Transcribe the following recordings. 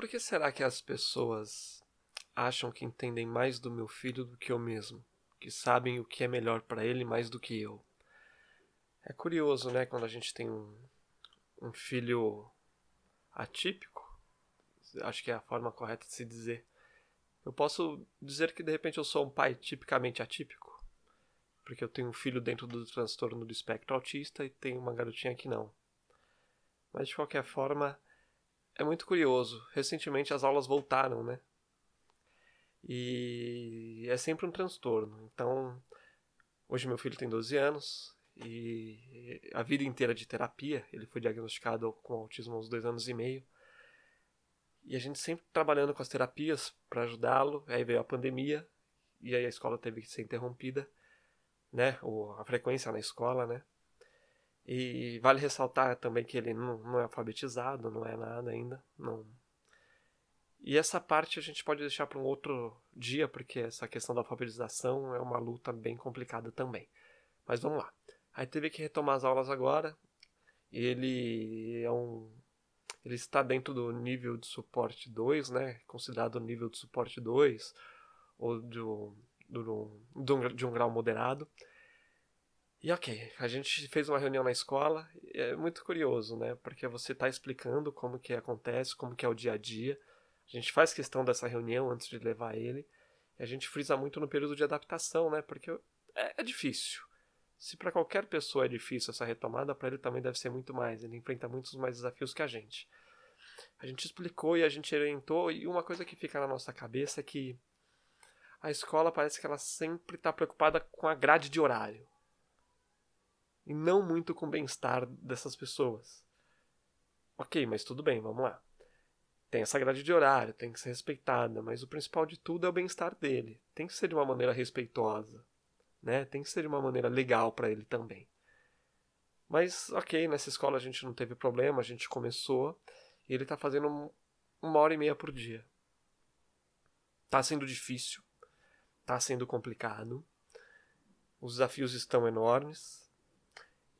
Por que será que as pessoas acham que entendem mais do meu filho do que eu mesmo? Que sabem o que é melhor para ele mais do que eu? É curioso, né? Quando a gente tem um filho atípico, acho que é a forma correta de se dizer. Eu posso dizer que de repente eu sou um pai tipicamente atípico, porque eu tenho um filho dentro do transtorno do espectro autista e tenho uma garotinha que não. Mas de qualquer forma, é muito curioso. Recentemente as aulas voltaram, né? E é sempre um transtorno. Então, hoje meu filho tem 12 anos e a vida inteira de terapia, ele foi diagnosticado com autismo há uns 2 anos e meio. E a gente sempre trabalhando com as terapias para ajudá-lo. Aí veio a pandemia e aí a escola teve que ser interrompida, né? A frequência na escola, né? E vale ressaltar também que ele não é alfabetizado, não é nada ainda, não. E essa parte a gente pode deixar para um outro dia, porque essa questão da alfabetização é uma luta bem complicada também. Mas vamos lá. Aí teve que retomar as aulas agora. Ele ele está dentro do nível de suporte 2, né? Considerado o nível de suporte 2 ou de um grau moderado. E ok, a gente fez uma reunião na escola. É muito curioso, né? Porque você está explicando como que acontece, como que é o dia a dia. A gente faz questão dessa reunião antes de levar ele. E a gente frisa muito no período de adaptação, né? Porque é difícil. Se para qualquer pessoa é difícil essa retomada, para ele também deve ser muito mais. Ele enfrenta muitos mais desafios que a gente. A gente explicou e a gente orientou, e uma coisa que fica na nossa cabeça é que a escola parece que ela sempre está preocupada com a grade de horário. E não muito com o bem-estar dessas pessoas. Ok, mas tudo bem, vamos lá. Tem essa grade de horário, tem que ser respeitada, mas o principal de tudo é o bem-estar dele. Tem que ser de uma maneira respeitosa, né? Tem que ser de uma maneira legal para ele também. Mas, ok, nessa escola a gente não teve problema, a gente começou e ele tá fazendo 1h30 por dia. Tá sendo difícil, tá sendo complicado, os desafios estão enormes.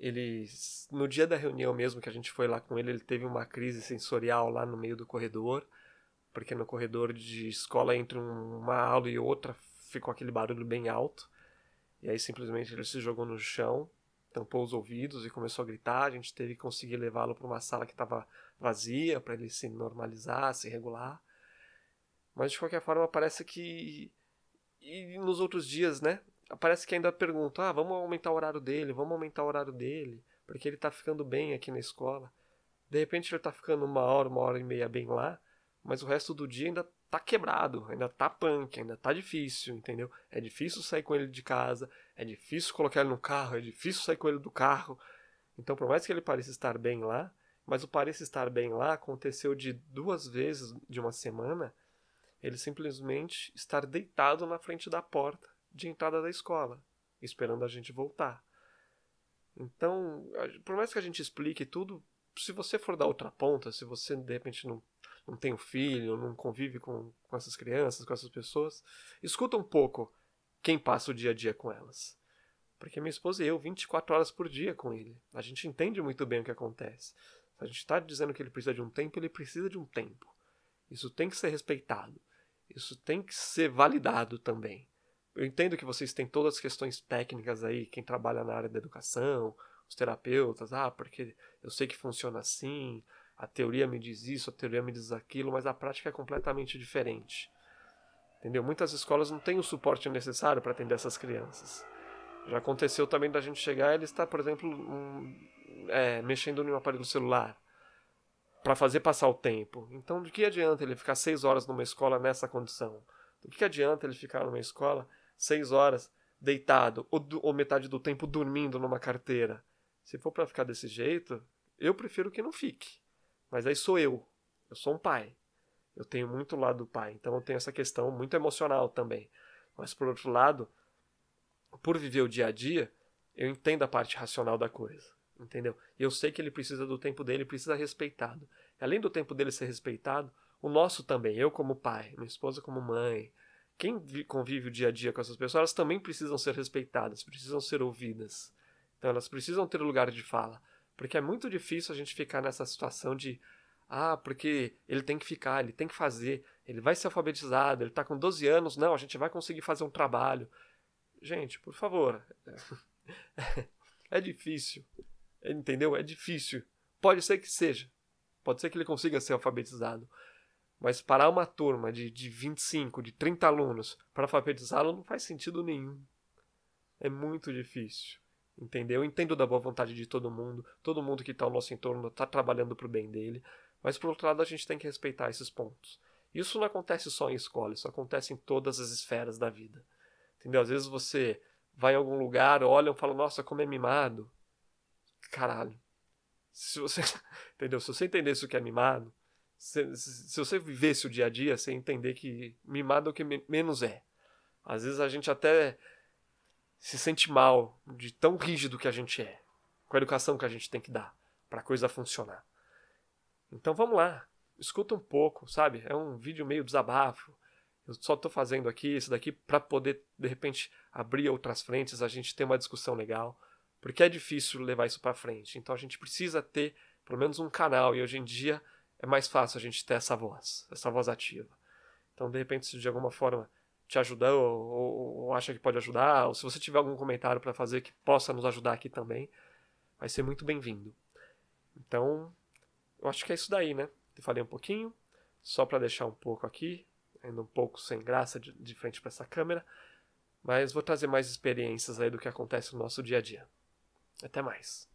Ele, no dia da reunião mesmo que a gente foi lá com ele, ele teve uma crise sensorial lá no meio do corredor, porque no corredor de escola entre uma aula e outra ficou aquele barulho bem alto, e aí simplesmente ele se jogou no chão, tampou os ouvidos e começou a gritar. A gente teve que conseguir levá-lo para uma sala que estava vazia para ele se normalizar, se regular. Mas de qualquer forma parece que, e nos outros dias, né, parece que ainda perguntam: vamos aumentar o horário dele, vamos aumentar o horário dele, porque ele tá ficando bem aqui na escola. De repente ele tá ficando 1h, 1h30 bem lá, mas o resto do dia ainda tá quebrado, ainda tá punk, ainda tá difícil, entendeu? É difícil sair com ele de casa, é difícil colocar ele no carro, é difícil sair com ele do carro. Então, por mais que ele pareça estar bem lá, mas o pareça estar bem lá aconteceu de 2 vezes de uma semana, ele simplesmente estar deitado na frente da porta de entrada da escola, esperando a gente voltar. Então, por mais que a gente explique tudo, se você for da outra ponta, se você de repente não tem um filho, não convive com essas crianças, com essas pessoas, escuta um pouco quem passa o dia a dia com elas. Porque minha esposa e eu, 24 horas por dia com ele. A gente entende muito bem o que acontece. Se a gente está dizendo que ele precisa de um tempo, ele precisa de um tempo. Isso tem que ser respeitado. Isso tem que ser validado também. Eu entendo que vocês têm todas as questões técnicas aí, quem trabalha na área da educação, os terapeutas, porque eu sei que funciona assim, a teoria me diz isso, a teoria me diz aquilo, mas a prática é completamente diferente. Entendeu? Muitas escolas não têm o suporte necessário para atender essas crianças. Já aconteceu também da gente chegar e ele está, por exemplo, mexendo no aparelho celular para fazer passar o tempo. Então, de que adianta ele ficar 6 horas numa escola nessa condição? Do que adianta ele ficar numa escola 6 horas deitado ou metade do tempo dormindo numa carteira? Se for para ficar desse jeito, eu prefiro que não fique. Mas aí sou eu. Eu sou um pai. Eu tenho muito lado do pai. Então eu tenho essa questão muito emocional também. Mas por outro lado, por viver o dia a dia, eu entendo a parte racional da coisa. Entendeu? E eu sei que ele precisa do tempo dele, precisa ser respeitado. E além do tempo dele ser respeitado, o nosso também, eu como pai, minha esposa como mãe, quem convive o dia a dia com essas pessoas, elas também precisam ser respeitadas, precisam ser ouvidas. Então elas precisam ter um lugar de fala. Porque é muito difícil a gente ficar nessa situação de Ah, porque ele tem que ficar, ele tem que fazer, ele vai ser alfabetizado, ele tá com 12 anos, não, a gente vai conseguir fazer um trabalho. Gente, por favor, é difícil, entendeu? É difícil. Pode ser que seja, pode ser que ele consiga ser alfabetizado, mas parar uma turma de 25, de 30 alunos para alfabetizá-lo não faz sentido nenhum. É muito difícil. Entendeu? Eu entendo da boa vontade de todo mundo que está ao nosso entorno está trabalhando para o bem dele, mas por outro lado a gente tem que respeitar esses pontos. Isso não acontece só em escola, isso acontece em todas as esferas da vida. Entendeu? Às vezes você vai em algum lugar, olha e fala, nossa, como é mimado. Caralho. Se você, entendeu? Se você entendesse o que é mimado, se você vivesse o dia a dia, você ia entender que mimado é o que menos é. Às vezes a gente até se sente mal de tão rígido que a gente é, com a educação que a gente tem que dar para a coisa funcionar. Então vamos lá, escuta um pouco, sabe? É um vídeo meio desabafo. Eu só estou fazendo aqui isso daqui para poder, de repente, abrir outras frentes, a gente ter uma discussão legal, porque é difícil levar isso para frente. Então a gente precisa ter pelo menos um canal, e hoje em dia é mais fácil a gente ter essa voz ativa. Então, de repente, se de alguma forma te ajudar ou acha que pode ajudar, ou se você tiver algum comentário para fazer que possa nos ajudar aqui também, vai ser muito bem-vindo. Então, eu acho que é isso daí, né? Eu falei um pouquinho, só para deixar um pouco aqui, ainda um pouco sem graça de frente para essa câmera, mas vou trazer mais experiências aí do que acontece no nosso dia a dia. Até mais.